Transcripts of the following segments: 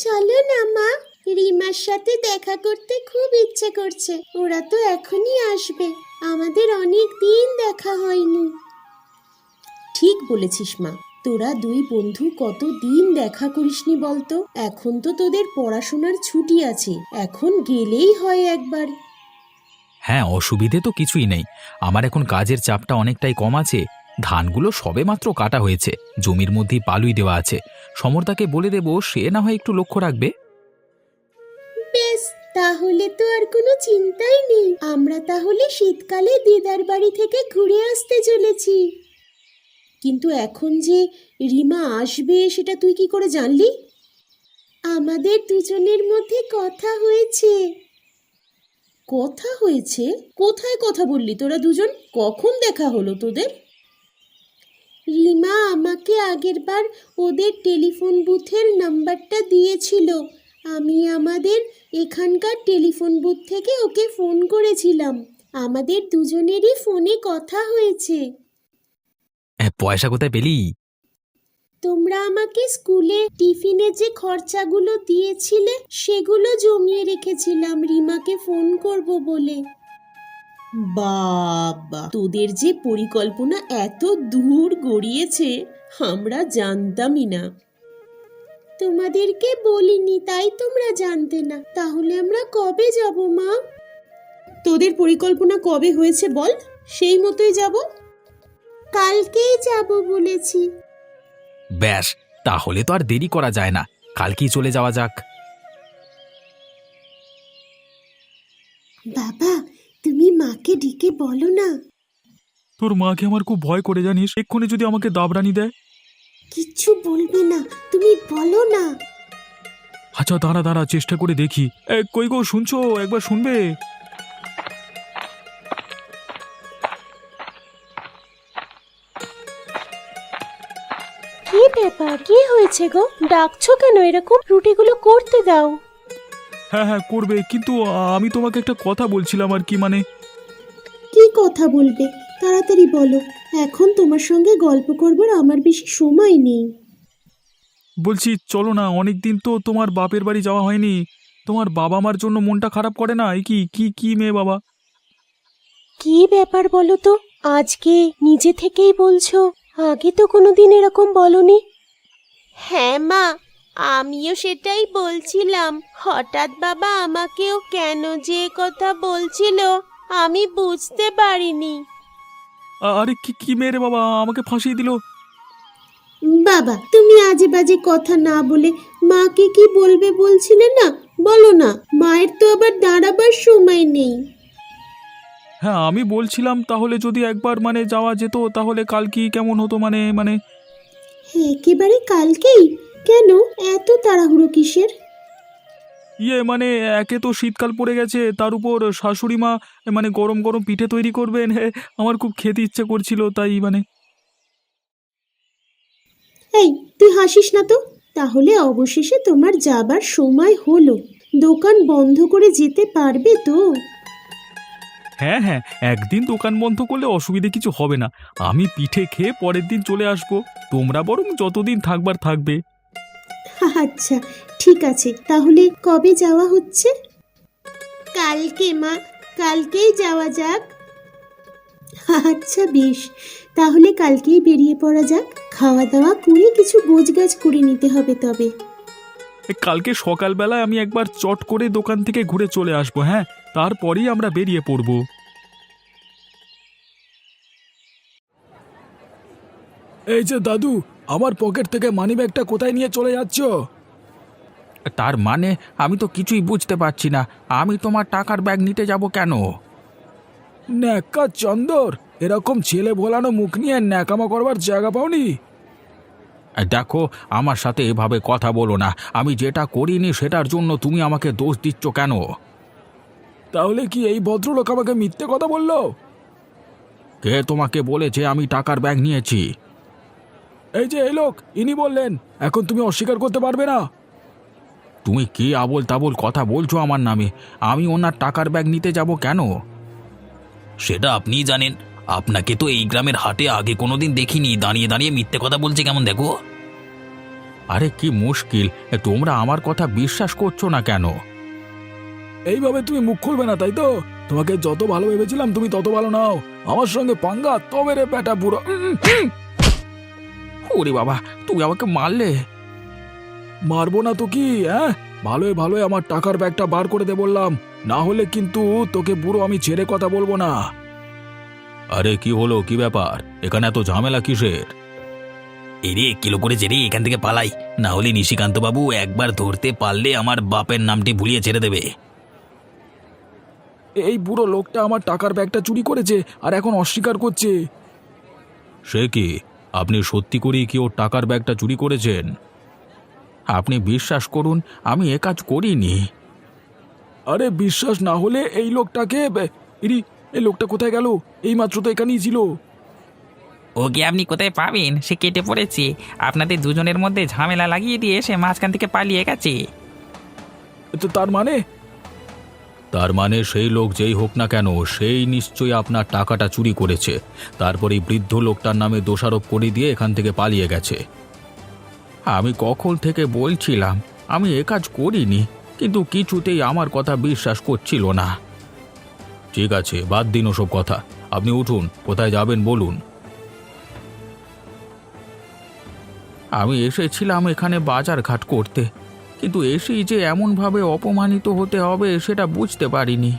চলো না মা, রিমার সাথে দেখা করতে খুব ইচ্ছে করছে। ওরা তো এখনই আসবে, আমাদের অনেক দিন দেখা হয়নি। ঠিক বলেছিস মা, তোরা দুই বন্ধু কতদিন দেখা করিসনি বলতো। এখন তো তোদের পড়াশোনার ছুটি আছে, এখন গেলেই হয় একবার। হ্যাঁ, অসুবিধে তো কিছুই নেই। আমার এখন কাজের চাপটা অনেকটাই কম আছে। ধানগুলো সবেমাত্র কাটা হয়েছে, জমির মধ্যেই পালুই দেওয়া আছে। সমরদাকে বলে দেব, সে না হয় একটু লক্ষ্য রাখবে। বেশ, তাহলে তো আর কোনো চিন্তাই নেই। আমরা তাহলে শীতকালে দিদার বাড়ি থেকে ঘুরে আসতে চলেছি। কিন্তু এখন যে রিমা আসবে সেটা তুই কি করে জানলি? আমাদের দুজনের মধ্যে কথা হয়েছে। কথা হয়েছে? কোথায় কথা বললি তোরা দুজন? কখন দেখা হলো তোদের? রিমা আমাকে আগেরবার ওদের টেলিফোন বুথের নাম্বারটা দিয়েছিল। আমি আমাদের এখানকার টেলিফোন বুথ থেকে ওকে ফোন করেছিলাম। আমাদের দুজনেরই ফোনে কথা হয়েছে। পয়সা কোথায় পেলি? তোমরা আমাকে স্কুলে টিফিনে যে খরচাগুলো দিয়েছিলে সেগুলো জমিয়ে রেখেছিলাম রিমাকে ফোন করব বলে। বাবা, তোদের যে পরিকল্পনা এত দূর গড়িয়েছে আমরা জানতামই না। তোমাদেরকে বলিনি তাই তোমরা জানতে না। তাহলে আমরা কবে যাব মা? তোদের পরিকল্পনা কবে হয়েছে বল, সেই মতোই যাব। কালকেই যাব বলেছি। ব্যাস, তাহলে তো আর দেরি করা যায় না, কালকেই চলে যাওয়া যাক। বাবা, তুমি মাকে ডেকে বলো না। তোর মাকে আমার খুব ভয় করে, জানিস, এক্ষুনি যদি আমাকে দাবরানি দেয়। কিচ্ছু বলবে না, তুমি বলো না। আচ্ছা দাঁড়া দাঁড়া, চেষ্টা করে দেখি। কই গো, শুনছো? একবার শুনবে? কি ব্যাপার, কি হয়েছে গো? ডাকছো কেন এরকম? রুটিগুলো করতে দাও। হ্যাঁ হ্যাঁ করবে, কিন্তু আমি তোমাকে একটা কথা বলছিলাম আর কি, মানে। কি কথা বলবে? তাড়াতাড়ি বলো, এখন তোমার সঙ্গে গল্প করবার আমার বেশি সময় নেই। বলছি চলো না, অনেক দিন তো তোমার বাপের বাড়ি যাওয়া হয়নি। তোমার বাবা মার জন্য মনটা খারাপ করে না? এই কি কি কি মেয়ে বাবা। কি ব্যাপার বলো তো, আজকে নিজে থেকেই বলছো? আগে তো কোনোদিন এরকম বলনি। হ্যাঁ মা, আমিও সেটাই বলছিলাম। হঠাৎ বাবা আমাকেও কেন যে কথা বলছিল আমি বুঝতে পারিনি। আরে কি কি মেয়ে রে বাবা, আমাকে ফাঁসিয়ে দিল। বাবা, তুমি আজে বাজে কথা না বলে মাকে কি বলবে বলছিলে না? বলো না, মায়ের তো আবার দাঁড়াবার সময় নেই। হ্যাঁ আমি বলছিলাম, তাহলে যদি একবার মানে যাওয়া যেত তাহলে কাল কি কেমন হতো, মানে মানে একেবারে কালকেই? কেন এত তাড়াহুড়ো কিসের? মানে একে তো শীতকাল পড়ে গেছে, তার উপর শাশুড়ি মা মানে গরম গরম পিঠে তৈরি করবেন। আমার খুব খেতে ইচ্ছে করছিল, তাই মানে। এই, তুই হাসিস না তো। তাহলে অবশেষে তোমার যাবার সময় হলো। দোকান বন্ধ করে যেতে পারবে তো? হ্যাঁ হ্যাঁ, একদিন দোকান বন্ধ করলে অসুবিধে কিছু হবে না। আমি পিঠে খেয়ে পরের দিন চলে আসব। তোমরা বরং যতদিন থাকবার থাকবে। আচ্ছা, ঠিক আছে। তাহলে কবে যাওয়া হচ্ছে? কালকে মা, কালকেই যাওয়া যাক। আচ্ছা বেশ, তাহলে কালকেই বেরিয়ে পড়া যাক। খাওয়া দাওয়া করে কিছু গোছগাছ করে নিতে হবে তবে। কালকে সকালবেলায় আমি একবার চট করে দোকান থেকে ঘুরে চলে আসবো। হ্যাঁ, তারপরেই আমরা বেরিয়ে পড়ব। এই যে দাদু, আমার পকেট থেকে মানিব্যাগটা কোথায় নিয়ে চলে যাচ্ছ? তার মানে আমি তো কিছুই বুঝতে পারছি না। আমি তোমার টাকার ব্যাগ নিতে যাব কেন? ন্যাকা চন্দর, এরকম ছেলে ভোলানো মুখ নিয়ে ন্যাকামো করবার জায়গা পাওনি? দেখো, আমার সাথে এভাবে কথা বলো না। আমি যেটা করিনি সেটার জন্য তুমি আমাকে দোষ দিচ্ছ কেন? তাহলে কি এই ভদ্রলোক আমাকে মিথ্যে কথা বললো? কে তোমাকে বলেছে আমি টাকার ব্যাগ নিয়েছি? এই যে এই লোক, ইনি বললেন। এখন তুমি অস্বীকার করতে পারবে না। তুমি কি আবোল তাবোল কথা বলছো আমার নামে? আমি ওনার টাকার ব্যাগ নিতে যাব কেন? সেটা আপনিই জানেন। আপনাকে তো এই গ্রামের হাটে আগে কোনোদিন দেখিনি, দাঁড়িয়ে দাঁড়িয়ে মিথ্যে কথা বলছে কেমন দেখো। আরে কি মুশকিল, তোমরা আমার কথা বিশ্বাস করছো না কেন? এইভাবে তুমি মুখ খুলবে না, তাই তো? তোমাকে যত ভালো ভেবেছিলাম তুমি তত ভালো নাও। আমার সঙ্গে পাঙ্গা, তবে রে বেটা বুড়ো। ওরে বাবা, তুমি আমাকে মারলে! মারবো না তো কি? হ্যাঁ, ভালোই ভালোই আমার টাকার ব্যাগটা বার করে দে বললাম, না হলে কিন্তু তোকে বুড়ো আমি ছেড়ে কথা বলবো না। আরে কি হলো, কি ব্যাপার? এখানে এত ঝামেলা কিসের? এরে কিলো করেছে রে, এখান থেকে পালাই, না হলে নিশিকান্ত বাবু একবার ধরতে পারলে আমার বাপের নামটি ভুলিয়ে ছেড়ে দেবে। এই বুড়ো লোকটা আমার টাকার ব্যাগটা চুরি করেছে আর এখন অস্বীকার করছে। সে কি? আপনি সত্যি করেই কি ওর টাকার ব্যাগটা চুরি করেছেন? আপনি বিশ্বাস করুন, আমি এ কাজ করিনি। আরে বিশ্বাস না হলে এই লোকটাকে এই লোকটা কোথায় গেল? এইমাত্র তো এখানেই ছিল। ওকে আপনি কোথায় পাবেন? সে কেটে পড়েছে। আপনাদের দুজনের মধ্যে ঝামেলা লাগিয়ে দিয়ে সে মাঝখান থেকে পালিয়ে গেছে। তো তার মানে সেই লোক যেই হোক না কেন, সেই নিশ্চয়ই আপনার টাকাটা চুরি করেছে। তারপর এই বৃদ্ধ লোকটার নামে দোষারোপ করে দিয়ে এখান থেকে পালিয়ে গেছে। আমি কখন থেকে বলছিলাম আমি এ কাজ করিনি, কিন্তু কিছুতেই আমার কথা বিশ্বাস করছিল না। ঠিক আছে, বাদ দিন ওসব কথা। আপনি উঠুন, কোথায় যাবেন বলুন। আমি এসেছিলাম এখানে বাজার ঘাট করতে, কিন্তু এসেই যে এমনভাবে অপমানিত হতে হবে সেটা বুঝতে পারিনি।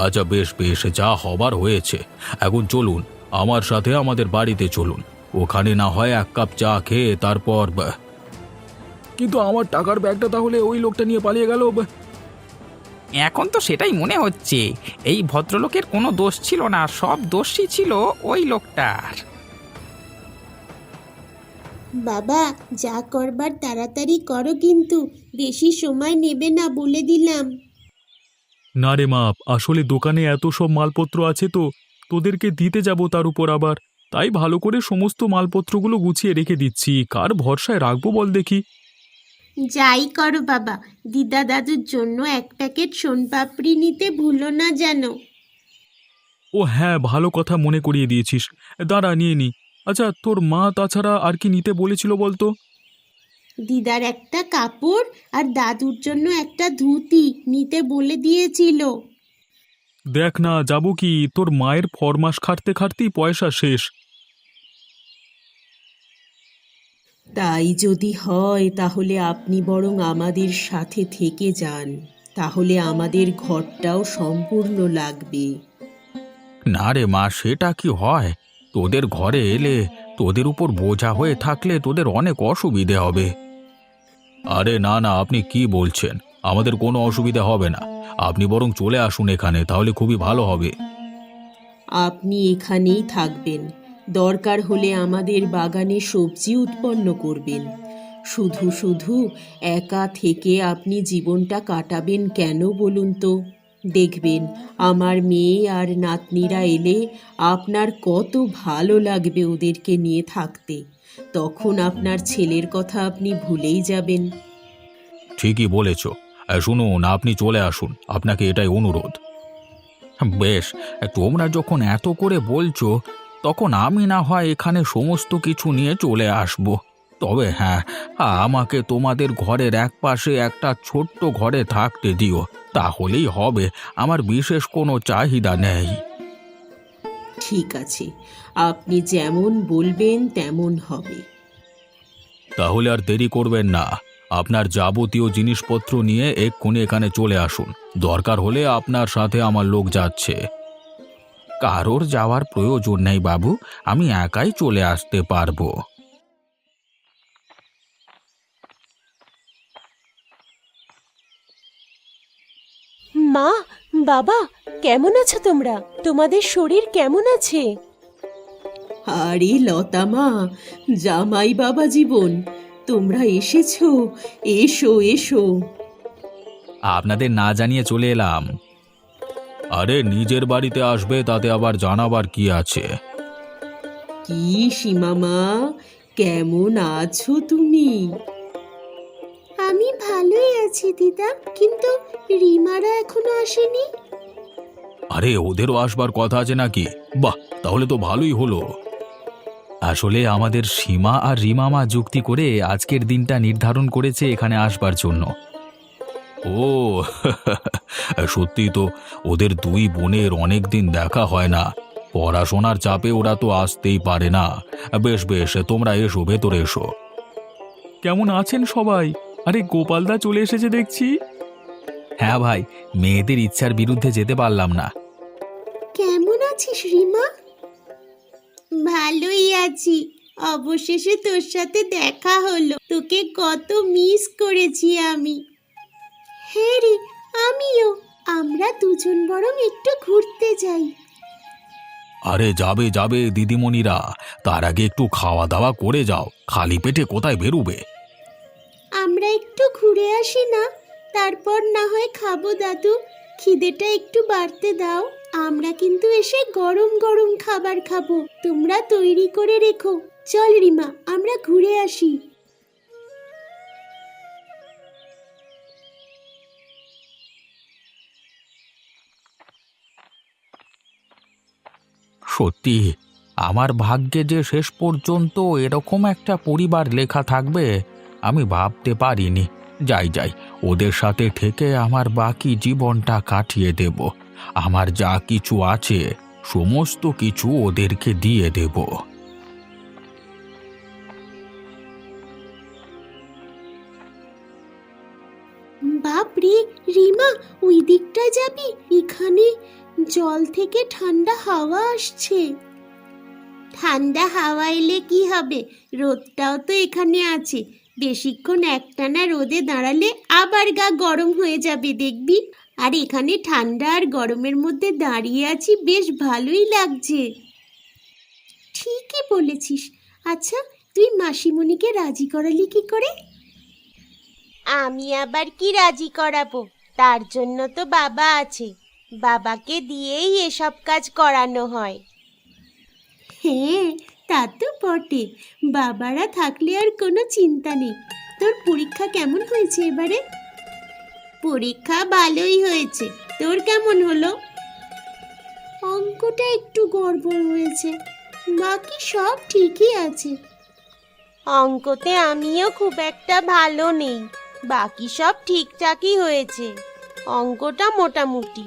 আচ্ছা বেশ বেশ, যা হবার হয়েছে। এখন চলুন আমার সাথে আমাদের বাড়িতে চলুন। ওখানে না হয় এক কাপ চা খেয়ে তারপর। কিন্তু আমার টাকার ব্যাগটা তাহলে ওই লোকটা নিয়ে পালিয়ে গেল। এখন তো সেটাই মনে হচ্ছে। এই ভদ্রলোকের কোনো দোষ ছিল না, সব দোষই ছিল ওই লোকটার। বাবা, যা করবার তাড়াতাড়ি করো, কিন্তু বেশি সময় নেবে না বলে দিলাম। না রে মা, আসলে দোকানে এত সব মালপত্র আছে তো তোদেরকে দিতে যাব, তার উপর আবার তাই ভালো করে সমস্ত মালপত্রগুলো গুছিয়ে রেখে দিচ্ছি। কার ভরসায় রাখবো বল দেখি? যাই করো বাবা, দিদা দাদুর জন্য এক প্যাকেট সোনপাপড়ি নিতে ভুলো না যেন। ও হ্যাঁ, ভালো কথা মনে করিয়ে দিয়েছিস। দাঁড়া নিয়ে নি। আচ্ছা, তোর মা তাছাড়া আর কি নিতে বলেছিল বলতো? দিদার একটা কাপড় আর দাদুর জন্য একটা ধুতি নিতে বলে দিয়েছিল। দেখ না, যাবো কি, তোর মায়ের ফরমাস খাটতে খাটতেই পয়সা শেষ। তাই যদি হয় তাহলে আপনি বরং আমাদের সাথে থেকে যান, তাহলে আমাদের ঘরটাও সম্পূর্ণ লাগবে। না রে মা, সেটা কি হয়? তোদের ঘরে এলে তোদের উপর বোঝা হয়ে থাকলে তোদের অনেক অসুবিধে হবে। আরে না না, আপনি কি বলছেন? আমাদের কোনো অসুবিধা হবে না। আপনি বরং চলে আসুন এখানে, তাহলে খুবই ভালো হবে। আপনি এখানেই থাকবেন, দরকার হলে আমাদের বাগানে সবজি উৎপন্ন করবেন। শুধু শুধু একা থেকে আপনি জীবনটা কাটাবেন কেন বলুন তো? দেখবেন আমার মেয়ে আর নাতনিরা এলে আপনার কত ভালো লাগবে ওদেরকে নিয়ে থাকতে। তখন আপনার ছেলের কথা আপনি ভুলেই যাবেন। ঠিকই বলেছ। শুনুন, আপনি চলে আসুন, আপনাকে এটাই অনুরোধ। বেশ, তোমরা যখন এত করে বলছো তখন আমি না হয় এখানে সমস্ত কিছু নিয়ে চলে আসব। তবে হ্যাঁ, আমাকে তোমাদের ঘরের একপাশে একটা ছোট্ট ঘরে থাকতে দিও, তাহলেই হবে। আমার বিশেষ কোনো চাহিদা নেই। ঠিক আছে, আপনি যেমন বলবেন তেমন হবে। তাহলে আর দেরি করবেন না, আপনার যাবতীয় জিনিসপত্র নিয়ে এক্ষুনি এখানে চলে আসুন। দরকার হলে আপনার সাথে আমার লোক যাচ্ছে। কারোর যাওয়ার প্রয়োজন নেই বাবু, আমি একাই চলে আসতে পারবো। মা, বাবা, কেমন আছো তোমরা? তোমাদের শরীর কেমন আছে? আরে লতা মা, জামাই বাবা জীবন, তোমরা এসেছো? এসো এসো। আপনাদের না জানিয়ে চলে এলাম। আরে নিজের বাড়িতে আসবে, তাতে আবার জানাবার কি আছে? কি সীমা মা, কেমন আছো তুমি? আমি ভালোই আছি দিদা, কিন্তু রিমারা এখনো আসেনি। আরে ওদেরও আসবার কথা আছে নাকি? বাহ, তাহলে তো ভালোই হলো। আসলে আমাদের সীমা আর রিমামা যুক্তি করে আজকের দিনটা নির্ধারণ করেছে এখানে আসবার জন্য। ও সত্যি তো, ওদের দুই বোনের অনেক দিন দেখা হয় না। পড়াশোনার চাপে ওরা তো আসতেই পারে না। বেশ বেশ, তোমরা এসো, ভেতরে এসো। কেমন আছেন সবাই? আরে গোপালদা চলে এসেছে দেখছি। হ্যাঁ ভাই, মেয়েদের ইচ্ছার বিরুদ্ধে যেতে পারলাম না। কেমন আছিস রিমা? ভালোই আছি। অবশেষে তোর সাথে দেখা হলো। তোকে কত মিস করেছি আমি। হ্যাঁ রে, আমিও। আমরা দুজন বরং একটু ঘুরতে যাই। আরে যাবে যাবে দিদিমণিরা, তার আগে একটু খাওয়া দাওয়া করে যাও, খালি পেটে কোথায় বেরুবে? আমরা একটু ঘুরে আসি না? তারপর না হয় খাবো দাদু। খিদেটা একটু বাড়তে দাও। আমরা কিন্তু এসে গরম গরম খাবার খাবো। তোমরা তৈরি করে রেখো। চল রিমা, আমরা ঘুরে আসি। সত্যি, আমার ভাগ্যে যে শেষ পর্যন্ত এরকম একটা পরিবার লেখা থাকবে আমি ভাবতে পারিনি। যাই যাই, ওদের সাথে থেকে আমার বাকি জীবনটা কাটিয়ে দেব। আমার যা কিছু আছে সমস্ত কিছু ওদেরকে দিয়ে দেব। বাপরে রিমা, ওই দিকটায় যাবি? এখানে জল থেকে ঠান্ডা হাওয়া আসছে। ঠান্ডা হাওয়া এলে কি হবে? রোদটাও তো এখানে আছে। বেশিক্ষণ একটানা রোদে দাঁড়ালে আবার গা গরম হয়ে যাবে দেখবি। আর এখানে ঠান্ডা আর গরমের মধ্যে দাঁড়িয়ে আছি, বেশ ভালোই লাগছে। ঠিকই বলেছিস। আচ্ছা, তুই মাসিমণিকে রাজি করালি কি করে? আমি আবার কি রাজি করাবো? তার জন্য তো বাবা আছে। বাবাকে দিয়েই এসব কাজ করানো হয়। হ্যাঁ, তা তো বটে। বাবারা থাকলে আর কোনো চিন্তা নেই। তোর পরীক্ষা কেমন হয়েছে এবারে? পরীক্ষা ভালোই হয়েছে। তোর কেমন হলো? অঙ্কটা একটু গড়বড় হয়েছে, বাকি সব ঠিকই আছে। অঙ্কতে আমিও খুব একটা ভালো নেই। বাকি সব ঠিকঠাকই হয়েছে। অঙ্কটা মোটামুটি।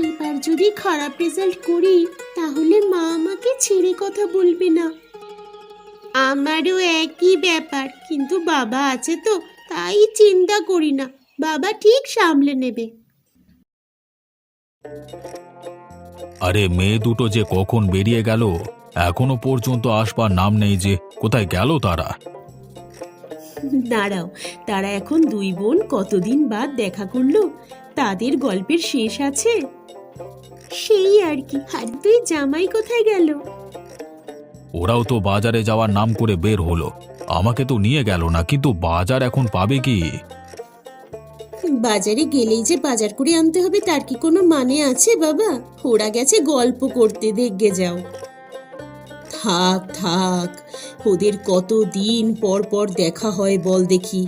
এবার যদি খারাপ রেজাল্ট করি তাহলে মা আমাকে ছেড়ে কথা বলবে না। আমারও একই ব্যাপার, কিন্তু বাবা আছে তো, তাই চিন্তা করি না। বাবা ঠিক সামলে নেবে। আরে মেয়ে দুটো যে কখন বেরিয়ে গেল, এখনো পর্যন্ত আসবার নাম নেই যে। কোথায় গেল তারা? দাঁড়াও, তারা এখন দুই বোন কতদিন বাদ দেখা করলো। তাদের গল্পের শেষ আছে? সেই আর কি। আর তুই জামাই কোথায় গেল? ওরাও তো বাজারে যাওয়ার নাম করে বের হলো। আমাকে তো নিয়ে গেল না, কিন্তু বাজার এখন পাবে কি? বাজারে গেলেই যে বাজার করে আনতে হবে তার কি কোনো মানে আছে বাবা? ওরা গেছে গল্প করতে, দেখগে যাও। থাক থাক, ওদের কতদিন পর পর দেখা হয় বল দেখি।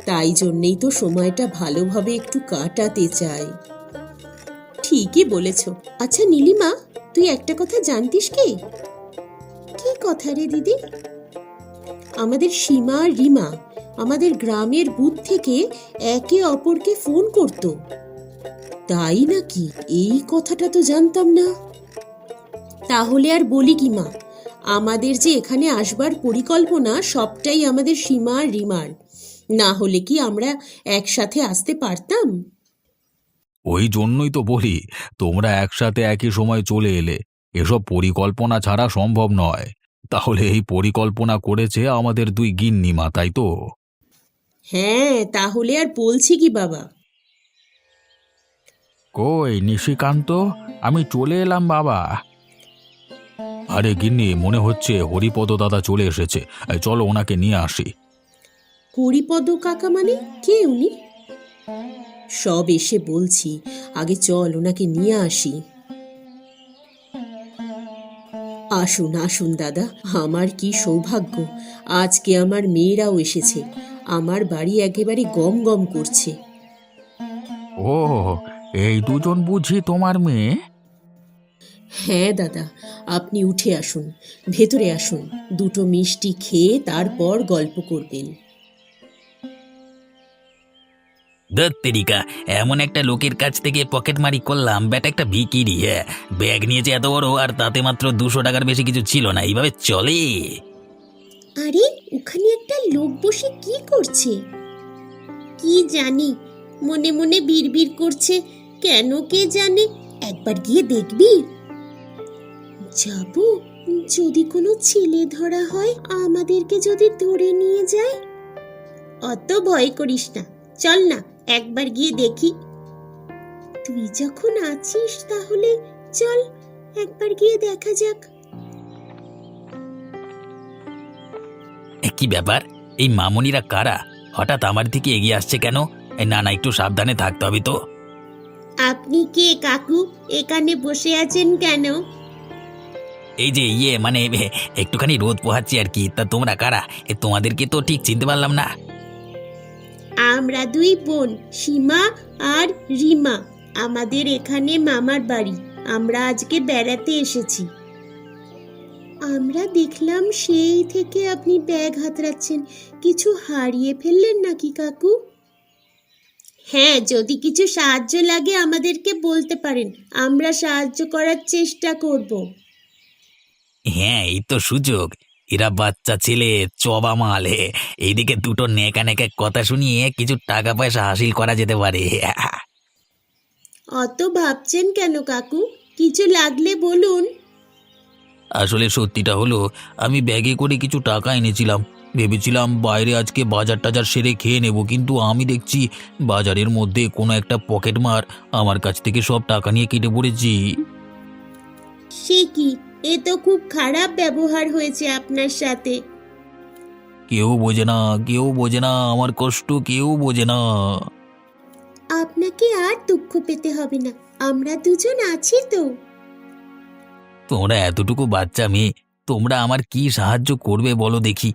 তাই জন্যেই তো সময়টা ভালোভাবে একটু কাটাতে চাই। ঠিকই বলেছ। আচ্ছা নীলিমা, তুই একটা কথা জানতিস কি? কি কথা রে দিদি? আমাদের সীমা আর রিমা আমাদের গ্রামের বুথ থেকে একে অপরকে ফোন করত। তাই নাকি? এই কথাটা তো জানতাম না। তাহলে আর বলি কি মা, আমাদের যে এখানে আসবার পরিকল্পনা সবটাই আমাদের সীমা আর রিমার। না হলে কি আমরা একসাথে আসতে পারতাম? ওই জন্যই তো বলি, তোমরা একসাথে একই সময় চলে এলে। এসব পরিকল্পনা ছাড়া সম্ভব নয়। তাহলে এই পরিকল্পনা করেছে আমাদের দুই গিন্নিমা, তাই তো? হ্যাঁ, তাহলে আর বলছি কি বাবা। কই নিশিকান্ত, আমি চলে এলাম বাবা। আরে গিন্নি, মনে হচ্ছে হরিপদ দাদা চলে এসেছে। চলো ওনাকে নিয়ে আসি। হরিপদ কাকা মানে কে উনি? সব এসে বলছি, আগে চল ওনাকে নিয়ে আসি। আসুন আসুন দাদা, আমার কি সৌভাগ্য। আজকে আমার মেয়েরাও এসেছে। আমার বাড়ি একেবারে গম গম করছে। ও, এই দুজন বুঝি তোমার মেয়ে? হ্যাঁ দাদা, আপনি উঠে আসুন, ভেতরে আসুন, দুটো মিষ্টি খেয়ে তারপর গল্প করবেন। দত্তেরিকা, এমন একটা লোকের কাছ থেকে পকেটমারি করলাম, ব্যাটা একটা ভিকিরি। হ্যাঁ, ব্যাগ নিয়েছে এত বড়, আর তাতে মাত্র 200 টাকার বেশি কিছু ছিল না। এইভাবে চলে? আরে ওখানে একটা লোক বসে কি করছে কি জানি, মনে মনে বিড়বিড় করছে, কেন কে জানে। একবার গিয়ে দেখবি? যাব, যদি কোনো ছেলে ধরা হয়, আমাদেরকে যদি ধরে নিয়ে যায়। অত ভয় করিস না, চল না একবার গিয়ে দেখি। তুই যখন আছিস তাহলে চল একবার গিয়ে দেখা যাক। কি ব্যাপার, এই মামুনিরা কারা? হঠাৎ আমার দিকে এগিয়ে আসছে কেন? না না, একটু সাবধানে থাকতে হবে তো। আপনি কে কাকু? এখানে বসে আছেন কেন? এই যে মানে একটুখানি রোদ পোহাচ্ছি আর কি। তা তোমরা কারা? তোমাদেরকে তো ঠিক চিনতে পারলাম না। আমরা দুই বোন, সীমা আর রিমা। আমাদের এখানে মামার বাড়ি। আমরা আজকে বেড়াতে এসেছি। আমরা দেখলাম সেই থেকে আপনি ব্যাগ হাতড়াচ্ছেন। কিছু হারিয়ে ফেললেন নাকি কাকু? হ্যাঁ, যদি কিছু সাহায্য লাগে আমাদেরকে বলতে পারেন, আমরা সাহায্য করার চেষ্টা করব। হ্যাঁ, এই তো সুযোগ। এরা বাচ্চা ছেলে, চবা মাল। এইদিকে দুটো নেকা নেকা কথা শুনিয়ে কিছু টাকা পয়সা হাসিল করা যেতে পারে। অত ভাবছেন কেন কাকু? কিছু লাগলে বলুন। আসলে সত্যিটা হলো, আমি ব্যাগে করে কিছু টাকা এনেছিলাম। ভেবেছিলাম বাইরে আজকে বাজার টাজার সেরে খেয়ে নেব, কিন্তু আমি দেখছি বাজারের মধ্যে কোনো একটা পকেটমার আমার কাছ থেকে সব টাকা নিয়ে কেটে পড়েছি। সে কি? এ তো খুব খারাপ ব্যবহার হয়েছে আপনার সাথে। কেউ বোঝে না, কেউ বোঝে না আমার কষ্ট, কেউ বোঝে না। আপনাকে আর দুঃখ পেতে হবে না, আমরা দুজন আছি তো। তোমরা এতটুকু বাচ্চা মেয়ে, তোমরা আমার কি সাহায্য করবে বলো দেখি?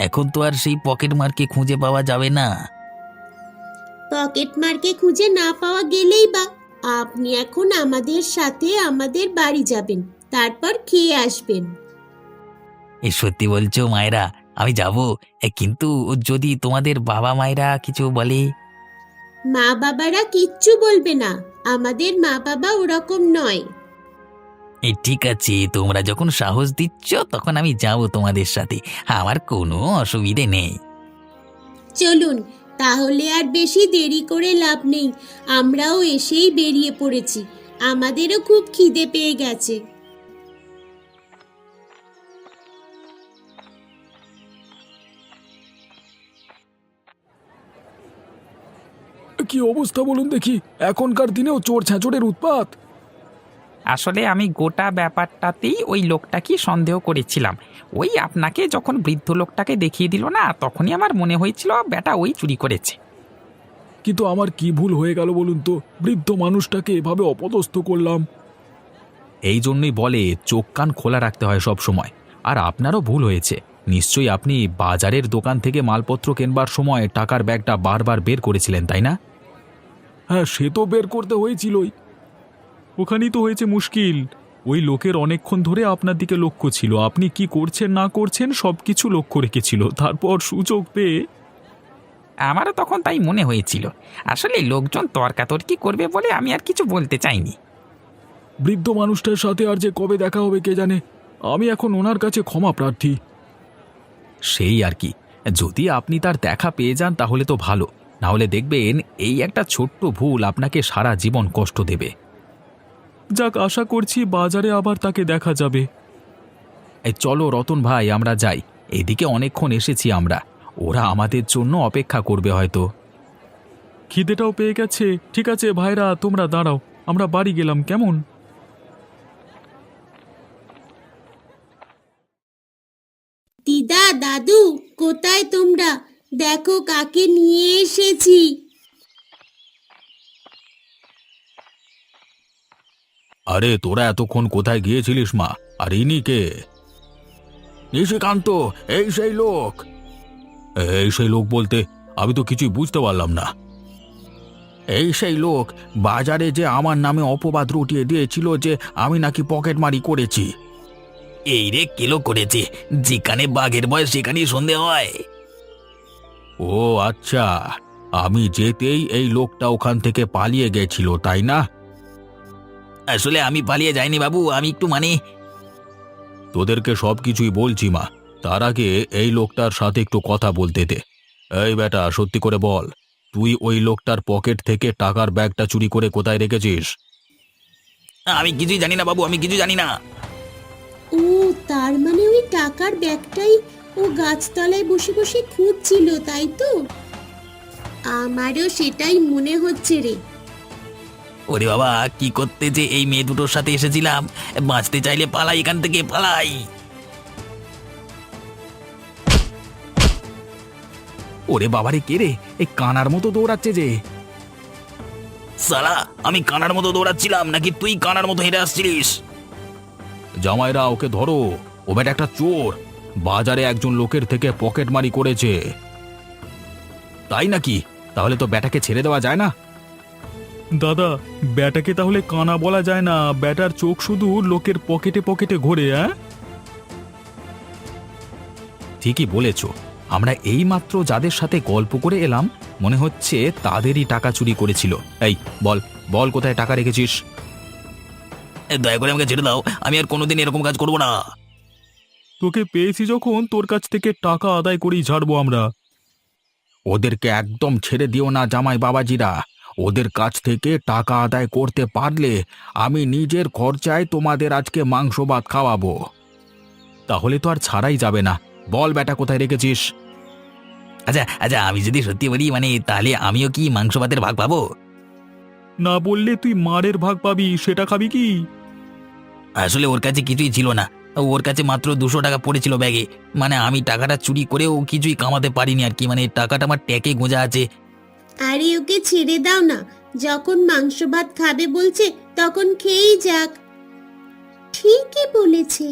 এখন তো আর সেই পকেট মারকে খুঁজে পাওয়া যাবে না। পকেট মারকে খুঁজে না পাওয়া গেলেই বা, আপনি এখন আমাদের সাথে আমাদের বাড়ি যাবেন, তারপর খেয়ে আসবেন। এই সত্যি বলছো মায়েরা? আমি যাব, কিন্তু যদি তোমাদের বাবা মায়েরা কিছু বলে? মা বাবারা কিচ্ছু বলবে না, আমাদের মা বাবা ওরকম নয়। এই ঠিক আছে, তোমরা যখন সাহস দিচ্ছ তখন আমি যাব তোমাদের সাথে, আমার কোনো অসুবিধে নেই। চলুন তাহলে, আর বেশি দেরি করে লাভ নেই। আমরাও এসেই বেরিয়ে পড়েছি, আমাদেরও খুব খিদে পেয়ে গেছে। কি অবস্থা বলুন দেখি, এখনকার দিনেও চোর ছাঁচোরের উৎপাত। আসলে আমি গোটা ব্যাপারটাতেই ওই লোকটাকে সন্দেহ করেছিলাম। ওই আপনাকে যখন বৃদ্ধ লোকটাকে দেখিয়ে দিল না, তখনই আমার মনে হয়েছিল ব্যাটা ওই চুরি করেছে। কিন্তু আমার কি ভুল হয়ে গেল বলুন তো, বৃদ্ধ মানুষটাকে এভাবে অপদস্থ করলাম। এই জন্যই বলে চোখ কান খোলা রাখতে হয় সব সময়। আর আপনারও ভুল হয়েছে। নিশ্চয়ই আপনি বাজারের দোকান থেকে মালপত্র কেনবার সময় টাকার ব্যাগটা বারবার বের করেছিলেন, তাই না? হ্যাঁ, সে তো বের করতে হয়েছিলই। ওখানেই তো হয়েছে মুশকিল। ওই লোকের অনেকক্ষণ ধরে আপনার দিকে লক্ষ্য ছিল, আপনি কি করছেন না করছেন সব কিছু লক্ষ্য রেখেছিল। তারপর সুযোগ পেয়ে আমারও তখন তাই মনে হয়েছিল। আসলে লোকজন তর্কাতর্কি করবে বলে আমি আর কিছু বলতে চাইনি। বৃদ্ধ মানুষটার সাথে আর যে কবে দেখা হবে কে জানে। আমি এখন ওনার কাছে ক্ষমা প্রার্থী। সেই আর কি, যদি আপনি তার দেখা পেয়ে যান তাহলে তো ভালো, না হলে দেখবেন এই একটা ছোট্ট ভুল আপনাকে সারা জীবন কষ্ট দেবে। যাক, আশা করছি বাজারে আবার তাকে দেখা যাবে। এই চলো রতন ভাই, আমরা যাই। এদিকে অনেকক্ষণ এসেছি আমরা, ওরা আমাদের জন্য অপেক্ষা করবে হয়তো। খিদেটাও পেয়ে গেছে। ঠিক আছে ভাইরা, তোমরা দাঁড়াও, আমরা বাড়ি গেলাম কেমন? দিদা, দাদু, কোথায় তোমরা? দেখো কাকে নিয়ে এসেছি। আরে তোরা এতক্ষণ কোথায় গিয়েছিলিস মা? আর ইনি কে? নিশিকান্ত, এই সেই লোক। এই সেই লোক বলতে আমি তো কিছুই বুঝতে পারলাম না। এই সেই লোক বাজারে যে আমার নামে অপবাদ রটিয়ে দিয়েছিল যে আমি নাকি পকেটমারি করেছি। এই রে কেলো করেছে, যেখানে বাঘের ভয় সেখানেই সন্ধে হয়। ও আচ্ছা, আমি যেতেই এই লোকটা ওখান থেকে পালিয়ে গেছিল তাই না? আসলে আমি পালিয়ে যাইনি বাবু, আমি একটু তোদেরকে সব কিছুই বলছি মা, তার আগে এই লোকটার সাথে একটু কথা বলতে দে। এই বেটা, সত্যি করে বল, তুই ওই লোকটার পকেট থেকে টাকার ব্যাগটা চুরি করে কোথায় রেখেছিস? আমি কিছুই জানি না বাবু, আমি কিছু জানি না। ও, তার মানে ওই টাকার ব্যাগটাই ও গাছতলায় বসে বসে খুঁজছিল, তাই তো? আমারও সেটাই মনে হচ্ছে রে। ওরে বাবা, কি করতে যে এই মেয়ে দুটোর সাথে এসেছিলাম। বাঁচতে চাইলে পালাই এখান থেকে, পালাই। ওরে বাবারে, কে রে এই কানার মতো দৌড়াচ্ছে যে? সালা, আমি কানার মতো দৌড়াচ্ছিলাম নাকি তুই কানার মতো হেঁটে আসছিলিস? জামাইরা, ওকে ধরো, ও বেটা একটা চোর, বাজারে একজন লোকের থেকে পকেটমারি করেছে। তাই নাকি? তাহলে তো ব্যাটাকে ছেড়ে দেওয়া যায় না। দাদা, ব্যাটাকে তাহলে কানা বলা যায় না, ব্যাটার চোখ শুধু লোকের পকেটে পকেটে ঘোরে। ঠিকই বলেছ, আমরা এইমাত্র যাদের সাথে গল্প করে এলাম মনে হচ্ছে তাদেরই টাকা চুরি করেছিল। এই বল বল, কোথায় টাকা রেখেছিস? দয়া করে আমাকে ছেড়ে দাও, আমি আর কোনোদিন এরকম কাজ করব না। তোকে পেয়েছি যখন, তোর কাছ থেকে টাকা আদায় করেই ছাড়বো আমরা। ওদেরকে একদম ছেড়ে দিও না জামাই বাবাজিরা, ওদের কাছ থেকে টাকা আদায় করতে পারলে আমি নিজের খরচায় তোমাদের আজকে মাংস ভাত খাওয়াবো। তাহলে তো আর ছাড়াই যাবে না, বল বেটা কোথায় রেখেছিস? আচ্ছা আচ্ছা, আমি যদি সত্যি বলি তাহলে আমিও কি মাংস ভাতের ভাগ পাবো? না বললে তুই মারের ভাগ পাবি, সেটা খাবি কি? আসলে ওর কাছে কিছুই ছিল না, ওর কাছে মাত্র 200 টাকা পড়েছিল ব্যাগে। আমি টাকাটা চুরি করেও কিছুই কামাতে পারিনি আর কি, টাকাটা আমার ট্যাকে গোঁজা আছে। আরে ওকে ছেড়ে দাও না, যখন মাংস ভাত খাবে বলছে তখন খেয়েই যাক। ঠিকই বলেছে।